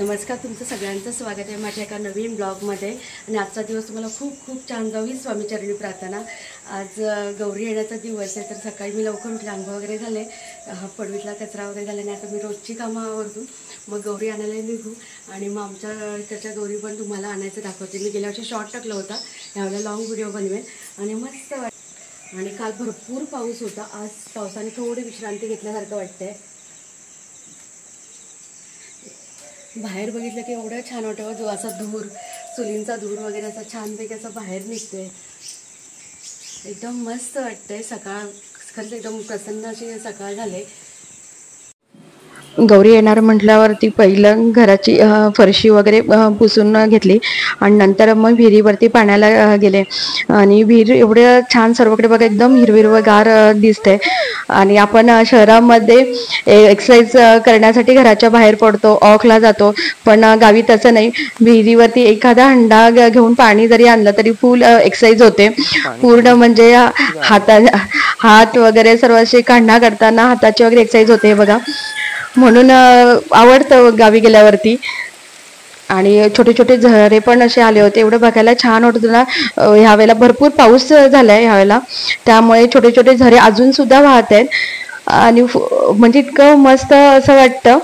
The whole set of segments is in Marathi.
नमस्कार, तुमचं सगळ्यांचं स्वागत आहे माझ्या एका नवीन ब्लॉगमध्ये। आणि आजचा दिवस तुम्हाला खूप खूप छान जाऊ ही स्वामीचरणी प्रार्थना। आज गौरी येण्याचा दिवस आहे, तर सकाळी मी लवकर उठले, अंघोळ वगैरे झाले, पडवीतला कचरा वगैरे झाला, आणि आता मी रोजची कामं आवरतो, मग गौरी आणायला निघू। आणि मग आमच्या इकडच्या गौरी पण तुम्हाला आणायचं दाखवते। मी गेल्या वर्षी शॉर्ट टाकला होता, यावेळेला लॉंग व्हिडिओ बनवेन। आणि मस्त आणि काल भरपूर पाऊस होता, आज पावसाने थोडी विश्रांती घेतल्यासारखं वाटतंय। बाहेर बघितलं की एवढं छान वाटतं, जो असा धूर, चुलींचा धूर वगैरे असा छानपैकी असं बाहेर निघतोय, एकदम मस्त वाटतंय। सकाळ खरंच एकदम प्रसन्न अशी सकाळ झाले। गौरी येणार म्हटल्यावरती पहिलं घराची फरशी वगैरे पुसून घेतली, आणि नंतर मग विहिरीवरती पाण्याला गेले। आणि विहीर एवढं छान सर्वकडे बघा एकदम हिरविगार दिसते। आणि आपण शहरामध्ये एक्सरसाइज करण्यासाठी घराच्या बाहेर पडतो, वॉकला जातो, पण गावी तसं नाही। विहिरीवरती एखादा हंडा घेऊन पाणी जरी आणलं तरी फुल एक्सरसाइज होते पूर्ण, म्हणजे हात वगैरे सर्व असे काढणं करताना हाताची वगैरे एक्सरसाइज होते बघा, म्हणून आवडतं गावी गेल्यावरती। आणि छोटे छोटे झरे पण असे आले होते, एवढं बघायला छान होतं ना। ह्यावेळेला भरपूर पाऊस झालाय ह्यावेळेला, त्यामुळे छोटे छोटे झरे अजून सुद्धा वाहत आहेत, आणि म्हणजे इतकं मस्त असं वाटतं।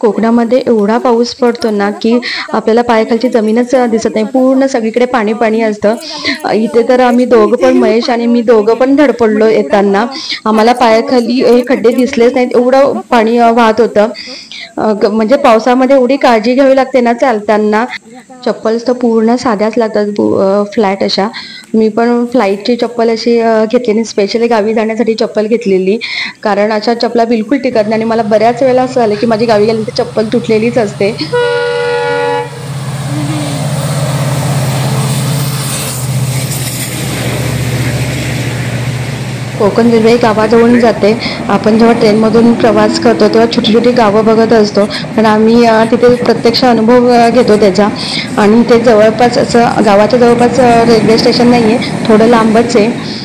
कोकणामध्ये एवढा पाऊस पडतो ना की आपल्याला पायाखालची जमीनच दिसत नाही, पूर्ण सगळीकडे पाणी पाणी असतं। इथे तर आम्ही दोघं पण, महेश आणि मी दोघं पण धडपडलो येताना, आम्हाला पायाखाली हे खड्डे दिसलेच नाहीत, एवढं पाणी वाहत होतं। म्हणजे पावसामध्ये एवढी काळजी घ्यावी लागते ना चालताना। चप्पल्स तर पूर्ण साध्याच लागतात, फ्लॅट अशा। मी पण फ्लाईटची चप्पल अशी घेतलेली, स्पेशली गावी जाण्यासाठी चप्पल घेतलेली, कारण अशा चप्पला बिलकुल टिकत नाही। आणि मला बऱ्याच वेळेला असं झालं की माझी गावी गेल्यानंतर चप्पल तुटलेलीच असते। कोकण रेल्वे गावाजवळून जाते। आपण जेव्हा ट्रेनमधून प्रवास करतो तेव्हा छोटी छोटी गावं बघत असतो, पण आम्ही तिथे प्रत्यक्ष अनुभव घेतो त्याचा। आणि ते जवळपास असं गावाच्या जवळपास रेल्वे स्टेशन नाही आहे, थोडं लांबच आहे।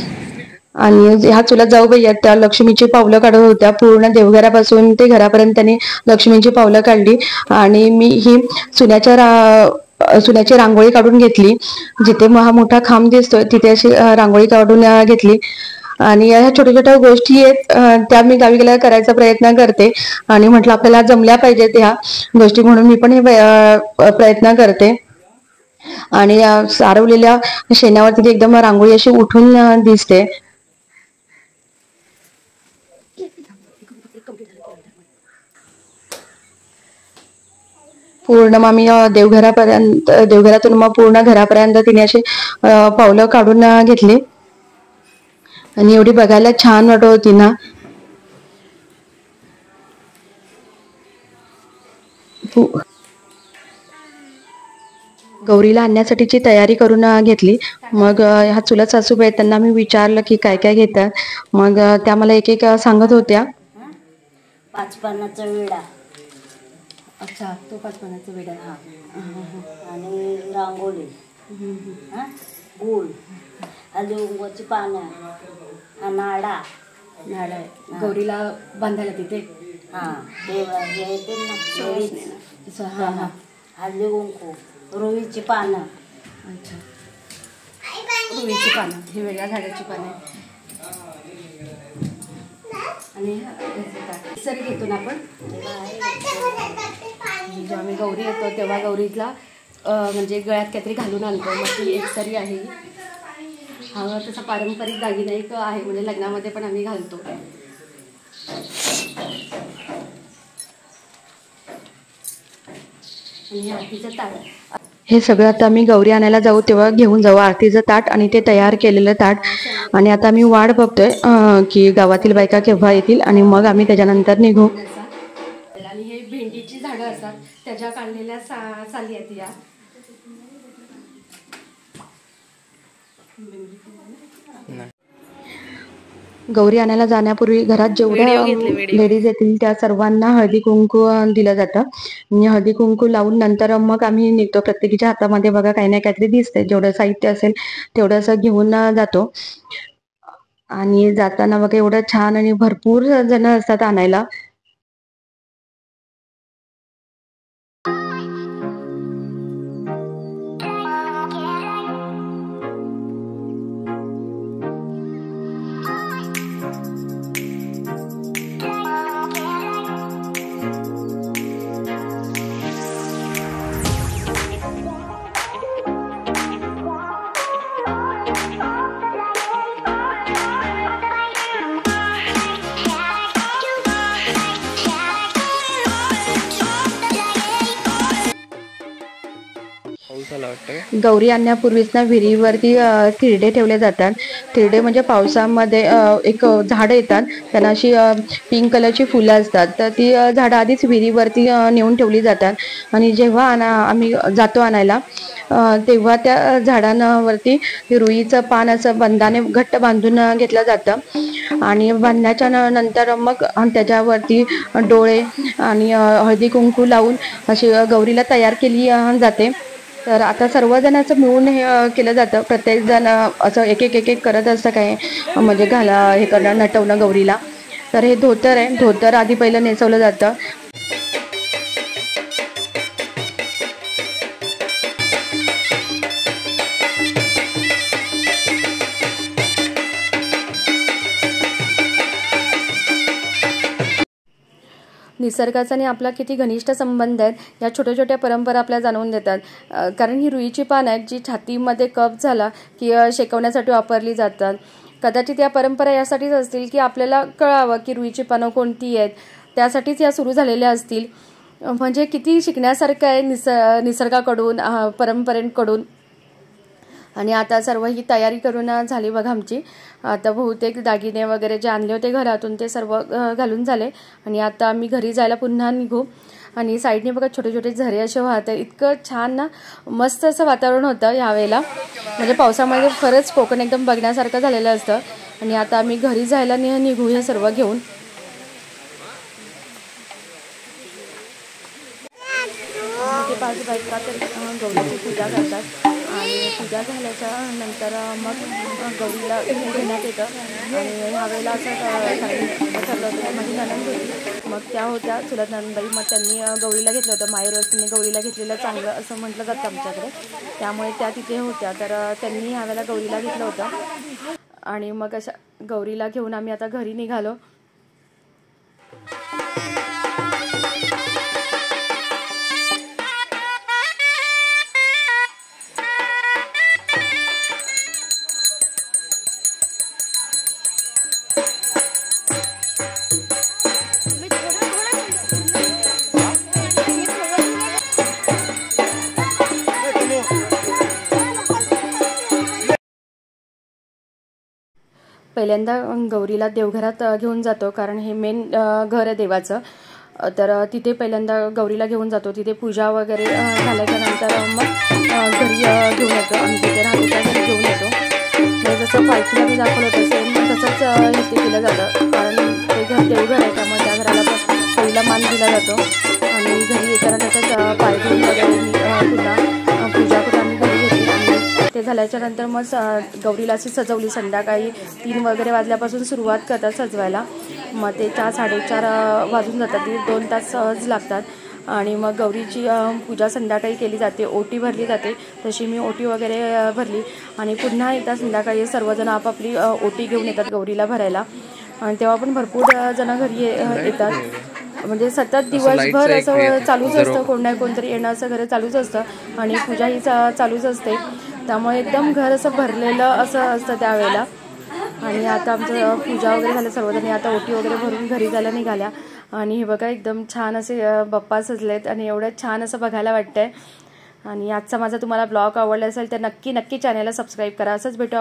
आणि ह्या चुलत जाऊबाई आहेत, त्या लक्ष्मीची पावलं काढत होत्या, पूर्ण देवघरापासून ते घरापर्यंत त्यांनी लक्ष्मीची पावलं काढली। आणि मी ही सुन्याची रांगोळी काढून घेतली, जिथे हा मोठा खांब दिसतोय तिथे अशी रांगोळी काढून घेतली। आणि ह्या छोट्या छोट्या गोष्टी आहेत, त्या मी गावी गेल्यावर करायचा प्रयत्न करते, आणि म्हटलं आपल्याला जमल्या पाहिजेत ह्या गोष्टी, म्हणून मी पण हे प्रयत्न करते। आणि सारवलेल्या शेणावरती एकदम रांगोळी अशी उठून दिसते। पूर्ण मग मी देवघरातून मग पूर्ण घरापर्यंत तिने अशी पावलं काढून घेतली, आणि एवढी बघायला छान वाटत होती ना। गौरीला आणण्यासाठीची तयारी करून घेतली। मग ह्या चुलत सासूबाई आहेत, त्यांना मी विचारलं की काय काय घेतात, मग त्या मला एक एक सांगत होत्या। 5 पानाचा विडा, अच्छा, तो 5 पानाचा विडा, आणि रांगोळी, गूळ, हळदी कुंकवाची पानं, हा नाडा आहे गौरीला बांधायला तिथे। ते येते ना, हळदी कुंकू, रुईची पानं, अच्छा, रुईची पानं, ही वेगळ्या झाडाची पानं, आणि सरी घेतो ना आपण। जेव्हा आम्ही गौरी येतो तेव्हा गौरीला म्हणजे गळ्यात काहीतरी घालून आणतो, मग ती एक सरी आहे। हा तसा पारंपरिक दागिना एक आहे, म्हणजे लग्नामध्ये पण आम्ही घालतो। आणि आरतीचं ताट, हे सगळं आता आम्ही गौरी आणायला जाऊ तेव्हा घेऊन जाऊ, आरतीचं ताट आणि ते तयार केलेलं ताट. आणि आता आम्ही वाट बघतोय की गावातील बायका केव्हा येतील आणि मग आम्ही त्याच्यानंतर निघू. आणि हे भेंडीची झाडं असतात त्याच्या काढलेल्या साली आहेत या. गौरी आणायला जाण्यापूर्वी घरात जेवढ्या लेडीज येतील त्या सर्वांना हळदी कुंकू दिलं जातं. आणि हळदी कुंकू लावून नंतर मग आम्ही निघतो. प्रत्येकीच्या हातामध्ये बघा काही ना काहीतरी दिसतंय, जेवढं साहित्य असेल तेवढं असं घेऊन जातो. आणि जाताना बघा एवढं छान आणि भरपूर जण असतात आणायला. गौरी आणण्यापूर्वीच ना विहिरीवरती तिरडे ठेवले जातात. तिरडे म्हणजे पावसामध्ये एक झाडं येतात, त्यांना अशी पिंक कलरची फुलं असतात, तर ती झाडं आधीच विहिरीवरती नेऊन ठेवली जातात. आणि जेव्हा आम्ही जातो आणायला तेव्हा त्या झाडांवरती रुईचं पान असं बंधाने घट्ट बांधून घेतलं जातं. आणि बांधण्याच्या नंतर मग त्याच्यावरती डोळे आणि हळदी कुंकू लावून अशी गौरीला तयार केली जाते. तर आता सर्वजण असं मिळून हे केलं जातं. प्रत्येक जण असं एक एक करत असतं काय म्हणजे हे करणं नटवणं गौरीला. तर हे धोतर आहे, धोतर आधी पहिलं नेसवलं जातं. निसर्गाचा आणि आपला किती घनिष्ठ संबंध आहेत या छोट्या छोट्या परंपरा आपल्याला जाणवून देतात. कारण ही रुईची पानं आहेत जी छातीमध्ये कफ झाला की शेकवण्यासाठी वापरली जातात. कदाचित या परंपरा यासाठीच असतील की आपल्याला कळावं की रुईची पानं कोणती आहेत, त्यासाठीच या सुरू झालेल्या असतील. म्हणजे किती शिकण्यासारखं आहे निसर्गाकडून, परंपरेकडून. आणि आता सर्व ही तयारी करून झाली बघा आमची. आता बहुतेक दागिने वगैरे जे आणले होते घरातून ते सर्व घालून झाले. आणि आता आम्ही घरी जायला पुन्हा निघू. आणि साईडने बघा छोटे छोटे झरे असे वाहत आहे. इतकं छान ना, मस्त असं वातावरण होतं यावेळेला. म्हणजे पावसामध्ये खरंच कोकण एकदम बघण्यासारखं झालेलं असतं. आणि आता आम्ही घरी जायला निघू हे सर्व घेऊन. ते 5 बायका तर गौरीची पूजा करतात. आणि पूजा झाल्याच्या नंतर मग गौरीला घेण्यात येतं. आणि ह्यावेळेला असं ठरलं होतं, माझी नणंद होती, मग त्या होत्या चुलत नणंदबाई, मग त्यांनी गौरीला घेतलं होतं. माहेरवस्तीने गौरीला घेतलेलं चांगलं असं म्हटलं जातं आमच्याकडे, त्यामुळे त्या तिथे होत्या. तर त्यांनी ह्यावेळेला गौरीला घेतलं होतं. आणि मग अशा गौरीला घेऊन आम्ही आता घरी निघालो. पहिल्यांदा गौरीला देवघरात घेऊन जातो, कारण हे मेन घर आहे देवाचं. तर तिथे पहिल्यांदा गौरीला घेऊन जातो. तिथे पूजा वगैरे झाल्याच्या नंतर मग घरी घेऊन येतो. आम्ही तिथे राहतो त्या घरी घेऊन येतो. म्हणजे जसं पालखीला मी दाखवलं होतं सेम तसंच हे केलं जातं. कारण ते घर देवघर आहे, त्यामुळे त्या घराला पण पहिला मान दिला जातो. आणि घरी येताना त्याचाच पाय धुवून वगैरे पुन्हा पूजा करून आम्ही घरी घेतली. आणि ते झाल्याच्या नंतर मग गौरीला अशी सजवली. संध्याकाळी 3 वगैरे वाजल्यापासून सुरुवात करतात सजवायला. मग ते 4-4:30 वाजून जातात, 1-2 तास सहज लागतात. आणि मग गौरीची पूजा संध्याकाळी केली जाते, ओटी भरली जाते. तशी मी ओटी वगैरे भरली. आणि पुन्हा एकदा संध्याकाळी सर्वजण आपापली ओटी घेऊन येतात गौरीला भरायला. आणि तेव्हा पण भरपूर जण घरी येतात. म्हणजे सतत दिवसभर असं चालूच असतं, कोण नाही कोणतरी येणं असं घर चालूच असतं. आणि पूजा ही चालूच असते, त्यामुळे एकदम घर असं भरलेलं असं असतं त्यावेळेला. आणि आता आमचं पूजा वगैरे झालं सर्वजणी, आता ओटी वगैरे भरून घरी जायला निघाल्या. आणि हे बघा एकदम छान असे बाप्पा सजलेत आणि एवढं छान असं बघायला वाटतंय. आणि आजचा माझा तुम्हाला ब्लॉग आवडला असेल तर नक्की चॅनलला सबस्क्राईब करा. असंच भेटू